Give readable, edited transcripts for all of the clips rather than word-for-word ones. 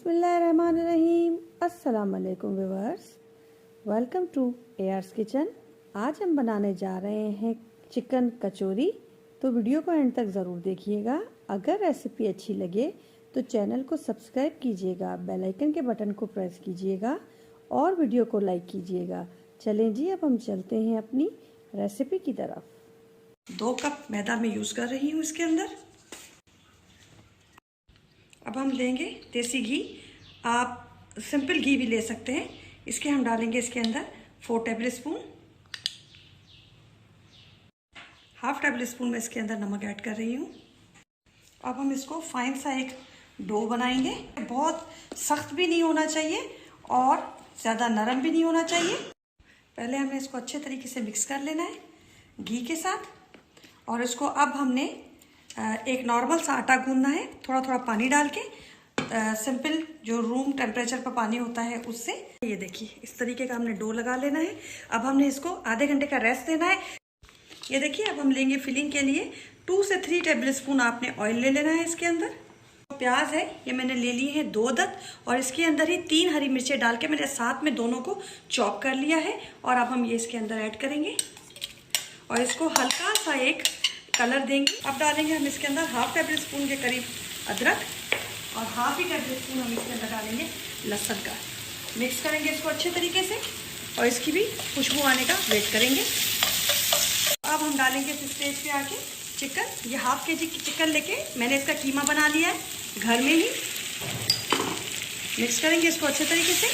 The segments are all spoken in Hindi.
बिस्मिल्लाहिर्रहमानिर्रहीम। अस्सलाम वालेकुम viewers, welcome to AR's kitchen. आज हम बनाने जा रहे हैं चिकन कचौरी, तो वीडियो को एंड तक ज़रूर देखिएगा। अगर रेसिपी अच्छी लगे तो चैनल को सब्सक्राइब कीजिएगा, बेल आइकन के बटन को प्रेस कीजिएगा और वीडियो को लाइक कीजिएगा। चलें जी, अब हम चलते हैं अपनी रेसिपी की तरफ। 2 कप मैदा में यूज़ कर रही हूँ इसके अंदर। अब हम लेंगे देसी घी, आप सिंपल घी भी ले सकते हैं। इसके हम डालेंगे इसके अंदर 4 table spoon, half table spoon में इसके अंदर नमक ऐड कर रही हूँ। अब हम इसको फाइन सा एक डो बनाएंगे। बहुत सख्त भी नहीं होना चाहिए और ज़्यादा नरम भी नहीं होना चाहिए। पहले हमें इसको अच्छे तरीके से मिक्स कर लेना है घी के साथ, और इसको अब हमने एक नॉर्मल सा आटा गूंदना है, थोड़ा थोड़ा पानी डाल के, सिंपल जो रूम टेम्परेचर पर पानी होता है उससे। ये देखिए, इस तरीके का हमने डो लगा लेना है। अब हमने इसको आधे घंटे का रेस्ट देना है। ये देखिए, अब हम लेंगे फिलिंग के लिए 2 से 3 टेबल स्पून आपने ऑयल ले लेना है इसके अंदर। प्याज है, ये मैंने ले लिए हैं 2 अदद, और इसके अंदर ही 3 हरी मिर्चें डाल के मैंने साथ में दोनों को चॉप कर लिया है। और अब हम ये इसके अंदर ऐड करेंगे और इसको हल्का सा एक कलर देंगे। अब डालेंगे हम इसके अंदर हाफ टेबल स्पून के करीब अदरक, और हाफ ही टेबल स्पून हम इसके अंदर डालेंगे लहसुन का। मिक्स करेंगे इसको अच्छे तरीके से और इसकी भी खुशबू आने का वेट करेंगे। अब हम डालेंगे इस स्टेज पे आके चिकन। ये हाफ केजी चिकन लेके मैंने इसका कीमा बना लिया है घर में ही। मिक्स करेंगे इसको अच्छे तरीके से।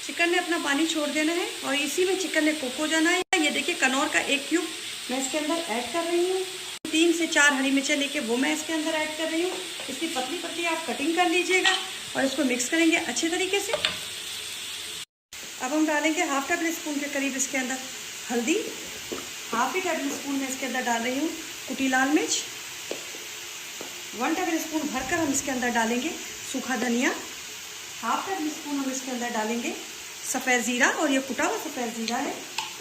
चिकन ने अपना पानी छोड़ देना है और इसी में चिकन ने कुक हो जाना है। ये देखिए, कनौर का 1 क्यूब मैं इसके अंदर ऐड कर रही हूँ। 3 से 4 हरी मिर्चें लेके वो मैं इसके अंदर ऐड कर रही हूँ। इसकी पतली पतली आप कटिंग कर लीजिएगा और इसको मिक्स करेंगे अच्छे तरीके से। अब हम डालेंगे हाफ टेबल स्पून के करीब इसके अंदर हल्दी, हाफ ही टेबल स्पून में इसके अंदर डाल रही हूँ कुटी लाल मिर्च, 1 टेबल स्पून भरकर हम इसके अंदर डालेंगे सूखा धनिया, हाफ टेबल स्पून हम इसके अंदर डालेंगे सफ़ेद ज़ीरा, और ये कुटा हुआ सफ़ेद ज़ीरा है।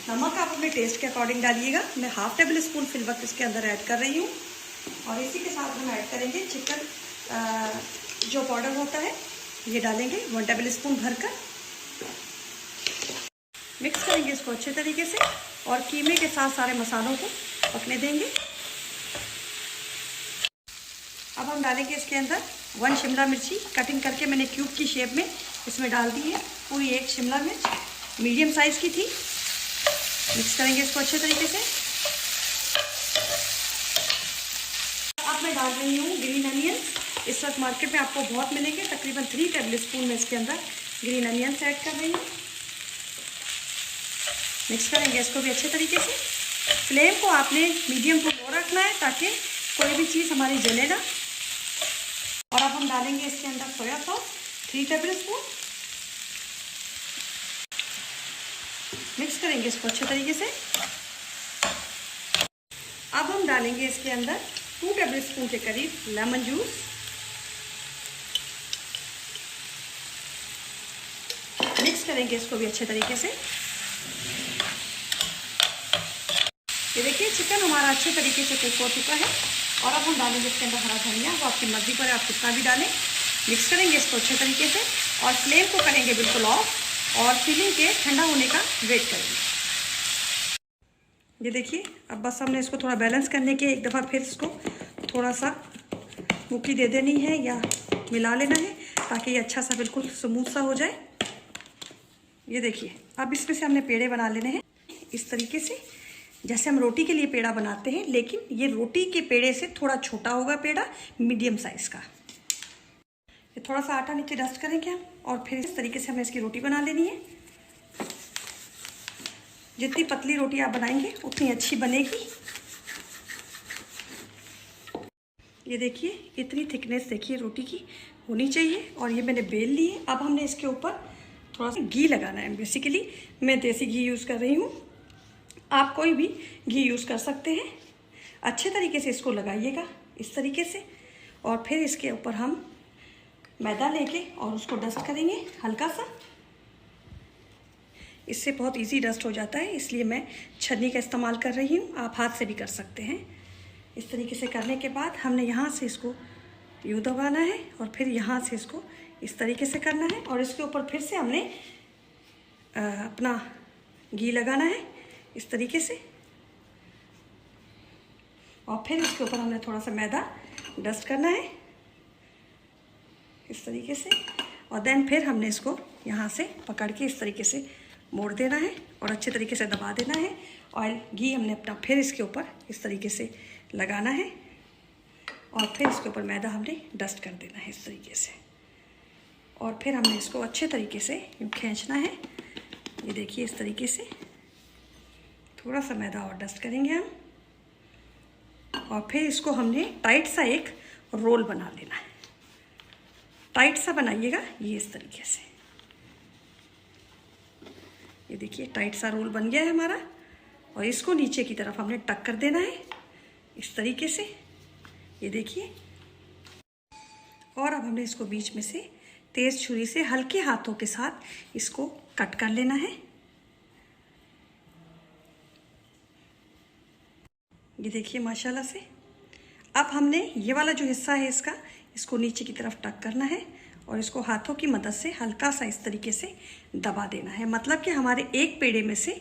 नमक आप अपने टेस्ट के अकॉर्डिंग डालिएगा। मैं हाफ टेबल स्पून फिल वक्त इसके अंदर ऐड कर रही हूँ। और इसी के साथ हम ऐड करेंगे चिकन जो पाउडर होता है, ये डालेंगे 1 टेबल स्पून भरकर। मिक्स करेंगे इसको अच्छे तरीके से और कीमे के साथ सारे मसालों को पकने देंगे। अब हम डालेंगे इसके अंदर 1 शिमला मिर्ची कटिंग करके मैंने क्यूब की शेप में इसमें डाल दी है। पूरी 1 शिमला मिर्च मीडियम साइज़ की थी। मिक्स करेंगे इसको अच्छे तरीके से। अब मैं डाल रही हूँ ग्रीन अनियन। इस वक्त मार्केट में आपको बहुत मिलेंगे। तकरीबन 3 टेबल स्पून में इसके अंदर ग्रीन अनियन ऐड कर रही हूँ। मिक्स करेंगे इसको भी अच्छे तरीके से। फ्लेम को आपने मीडियम टू लो रखना है ताकि कोई भी चीज़ हमारी जले ना। और अब हम डालेंगे इसके अंदर soya sauce 3 table spoon. Mix करेंगे इसको अच्छे तरीके से। अब हम डालेंगे इसके अंदर 2 टेबल स्पून के करीब लेमन जूस। मिक्स करेंगे इसको भी अच्छे तरीके से। ये देखिए, चिकन हमारा अच्छे तरीके से कुक हो चुका है। और अब हम डालेंगे इसके अंदर हरा धनिया, वो आपकी मर्जी पर आप कितना भी डालें। मिक्स करेंगे इसको अच्छे तरीके से और फ्लेम को करेंगे बिल्कुल ऑफ और फिलिंग के ठंडा होने का वेट करेंगे। ये देखिए, अब बस हमने इसको थोड़ा बैलेंस करने के एक दफ़ा फिर इसको थोड़ा सा मुक्की दे देनी है या मिला लेना है ताकि ये अच्छा सा बिल्कुल स्मूथ सा हो जाए। ये देखिए, अब इसमें से हमने पेड़े बना लेने हैं इस तरीके से, जैसे हम रोटी के लिए पेड़ा बनाते हैं, लेकिन ये रोटी के पेड़े से थोड़ा छोटा होगा पेड़ा, मीडियम साइज़ का। ये थोड़ा सा आटा नीचे डस्ट करेंगे हम और फिर इस तरीके से हमें इसकी रोटी बना लेनी है। जितनी पतली रोटी आप बनाएंगे उतनी अच्छी बनेगी। ये देखिए, इतनी थिकनेस देखिए रोटी की होनी चाहिए। और ये मैंने बेल ली है। अब हमने इसके ऊपर थोड़ा सा घी लगाना है। बेसिकली मैं देसी घी यूज़ कर रही हूँ, आप कोई भी घी यूज़ कर सकते हैं। अच्छे तरीके से इसको लगाइएगा इस तरीके से, और फिर इसके ऊपर हम मैदा लेके और उसको डस्ट करेंगे हल्का सा। इससे बहुत इजी डस्ट हो जाता है, इसलिए मैं छन्नी का इस्तेमाल कर रही हूँ। आप हाथ से भी कर सकते हैं। इस तरीके से करने के बाद हमने यहाँ से इसको यूँ दबाना है और फिर यहाँ से इसको इस तरीके से करना है और इसके ऊपर फिर से हमने अपना घी लगाना है इस तरीके से और फिर इसके ऊपर हमने थोड़ा सा मैदा डस्ट करना है इस तरीके से और देन फिर हमने इसको यहाँ से पकड़ के इस तरीके से मोड़ देना है और अच्छे तरीके से दबा देना है। ऑयल घी हमने अपना फिर इसके ऊपर इस तरीके से लगाना है और फिर इसके ऊपर मैदा हमने डस्ट कर देना है इस तरीके से और फिर हमने इसको अच्छे तरीके से यूँ खींचना है। ये देखिए इस तरीके से थोड़ा सा मैदा और डस्ट करेंगे हम और फिर इसको हमने टाइट सा एक रोल बना लेना है। टाइट सा बनाइएगा ये इस तरीके से। ये देखिए टाइट सा रोल बन गया है हमारा और इसको नीचे की तरफ हमने टक कर देना है इस तरीके से। ये देखिए और अब हमने इसको बीच में से तेज़ छुरी से हल्के हाथों के साथ इसको कट कर लेना है। ये देखिए माशाल्लाह से। अब हमने ये वाला जो हिस्सा है इसको नीचे की तरफ टक करना है और इसको हाथों की मदद से हल्का सा इस तरीके से दबा देना है। मतलब कि हमारे एक पेड़े में से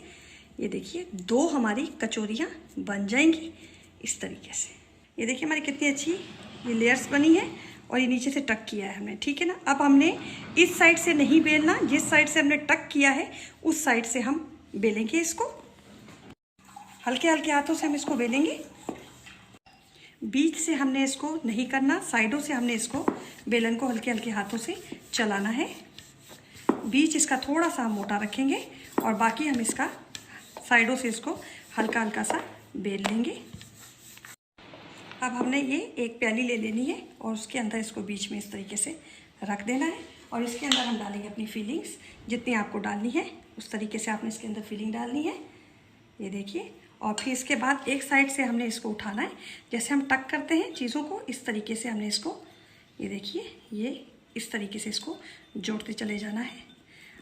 ये देखिए 2 हमारी कचौरियाँ बन जाएंगी इस तरीके से। ये देखिए हमारी कितनी अच्छी ये लेयर्स बनी है और ये नीचे से टक किया है हमने, ठीक है ना। अब हमने इस साइड से नहीं बेलना, जिस साइड से हमने टक किया है उस साइड से हम बेलेंगे इसको। हल्के हल्के हाथों से हम इसको बेलेंगे। बीच से हमने इसको नहीं करना, साइडों से हमने इसको बेलन को हल्के हल्के हाथों से चलाना है। बीच इसका थोड़ा सा मोटा रखेंगे और बाकी हम इसका साइडों से इसको हल्का हल्का सा बेल लेंगे। अब हमने ये एक प्याली ले लेनी है और उसके अंदर इसको बीच में इस तरीके से रख देना है और इसके अंदर हम डालेंगे अपनी फीलिंग्स। जितनी आपको डालनी है उस तरीके से आपने इसके अंदर फीलिंग डालनी है। ये देखिए और फिर इसके बाद एक साइड से हमने इसको उठाना है, जैसे हम टक करते हैं चीज़ों को इस तरीके से हमने इसको, ये देखिए ये इस तरीके से इसको जोड़ते चले जाना है।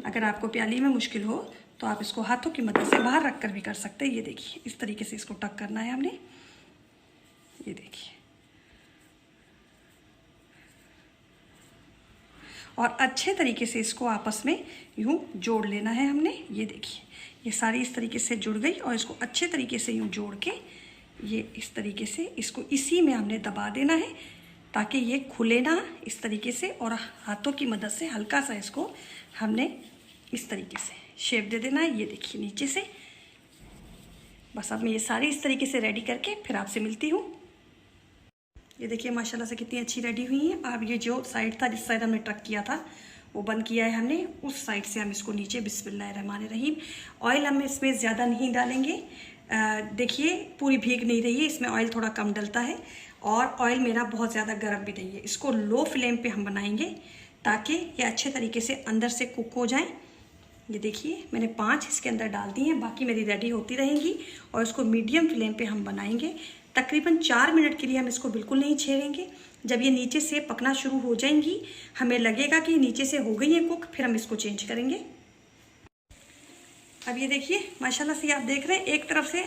अगर आपको प्याली में मुश्किल हो तो आप इसको हाथों की मदद से बाहर रख कर भी कर सकते हैं। ये देखिए इस तरीके से इसको टक करना है हमने। ये देखिए और अच्छे तरीके से इसको आपस में यूँ जोड़ लेना है हमने। ये देखिए ये सारी इस तरीके से जुड़ गई और इसको अच्छे तरीके से यूँ जोड़ के ये इस तरीके से इसको इसी में हमने दबा देना है ताकि ये खुले ना इस तरीके से। और हाथों की मदद से हल्का सा इसको हमने इस तरीके से शेप दे देना है। ये देखिए नीचे से। बस अब मैं ये सारी इस तरीके से रेडी करके फिर आपसे मिलती हूँ। ये देखिए माशाल्लाह से कितनी अच्छी रेडी हुई है। अब ये जो साइड था, जिस साइड हमने टक किया था वो बंद किया है हमने, उस साइड से हम इसको नीचे बिस्मिल्लाहिर्रहमानिर्रहीम। ऑयल हम इसमें ज़्यादा नहीं डालेंगे। देखिए पूरी भीग नहीं रही है, इसमें ऑयल थोड़ा कम डलता है और ऑयल मेरा बहुत ज़्यादा गर्म भी नहीं है। इसको लो फ्लेम पे हम बनाएंगे ताकि ये अच्छे तरीके से अंदर से कुक हो जाएं। ये देखिए मैंने 5 इसके अंदर डाल दी हैं, बाकी मेरी रेडी होती रहेंगी और इसको मीडियम फ्लेम पे हम बनाएंगे। तकरीबन 4 मिनट के लिए हम इसको बिल्कुल नहीं छेड़ेंगे। जब ये नीचे से पकना शुरू हो जाएंगी, हमें लगेगा कि नीचे से हो गई है कुक, फिर हम इसको चेंज करेंगे। अब ये देखिए माशाल्लाह से आप देख रहे हैं एक तरफ से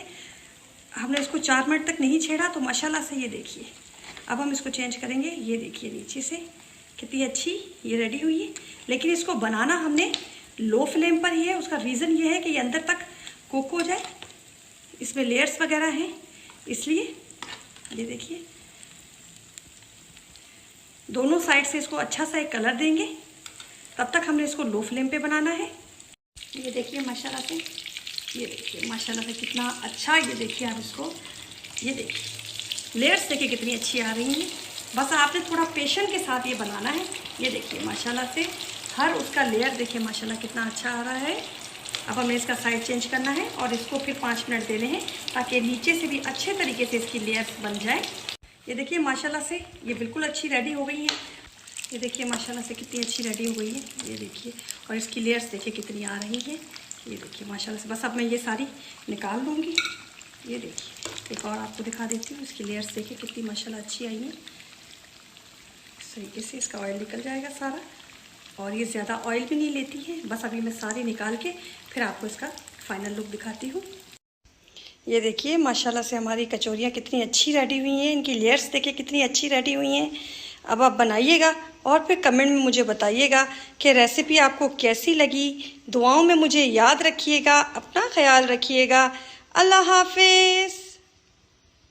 हमने इसको 4 मिनट तक नहीं छेड़ा तो माशाल्लाह से ये देखिए। अब हम इसको चेंज करेंगे। ये देखिए नीचे से कितनी अच्छी ये रेडी हुई है। लेकिन इसको बनाना हमने लो फ्लेम पर ही है। उसका रीज़न ये है कि ये अंदर तक कुक हो जाए, इसमें लेयर्स वगैरह हैं इसलिए। ये देखिए दोनों साइड से इसको अच्छा सा एक कलर देंगे, तब तक हमने इसको लो फ्लेम पे बनाना है। ये देखिए माशाल्लाह से, ये देखिए माशाल्लाह से कितना अच्छा। ये देखिए आप इसको, ये देखिए लेयर्स देखिए कितनी अच्छी आ रही हैं। बस आपने थोड़ा पेशेंस के साथ ये बनाना है। ये देखिए माशाल्लाह से हर उसका लेयर देखिए माशाल्लाह कितना अच्छा आ रहा है। अब हमें इसका साइड चेंज करना है और इसको फिर 5 मिनट देने हैं ताकि नीचे से भी अच्छे तरीके से इसकी लेयर्स बन जाए। ये देखिए माशाल्लाह से ये बिल्कुल अच्छी रेडी हो गई है। ये देखिए माशाल्लाह से कितनी अच्छी रेडी हो गई है। ये देखिए और इसकी लेयर्स देखिए कितनी आ रही है। ये देखिए माशाल्लाह से। बस अब मैं ये सारी निकाल लूँगी। ये देखिए एक और आपको दिखा देती हूँ। इसकी लेयर्स देखिए कितनी माशाल्लाह अच्छी आई हैं। इस तरीके से इसका ऑयल निकल जाएगा सारा और ये ज़्यादा ऑयल भी नहीं लेती है। बस अभी मैं सारी निकाल के फिर आपको इसका फाइनल लुक दिखाती हूँ। ये देखिए माशाल्लाह से हमारी कचौरियाँ कितनी अच्छी रेडी हुई हैं। इनकी लेयर्स देखिए कितनी अच्छी रेडी हुई हैं। अब आप बनाइएगा और फिर कमेंट में मुझे बताइएगा कि रेसिपी आपको कैसी लगी। दुआओं में मुझे याद रखिएगा, अपना ख्याल रखिएगा। अल्लाह हाफिज़।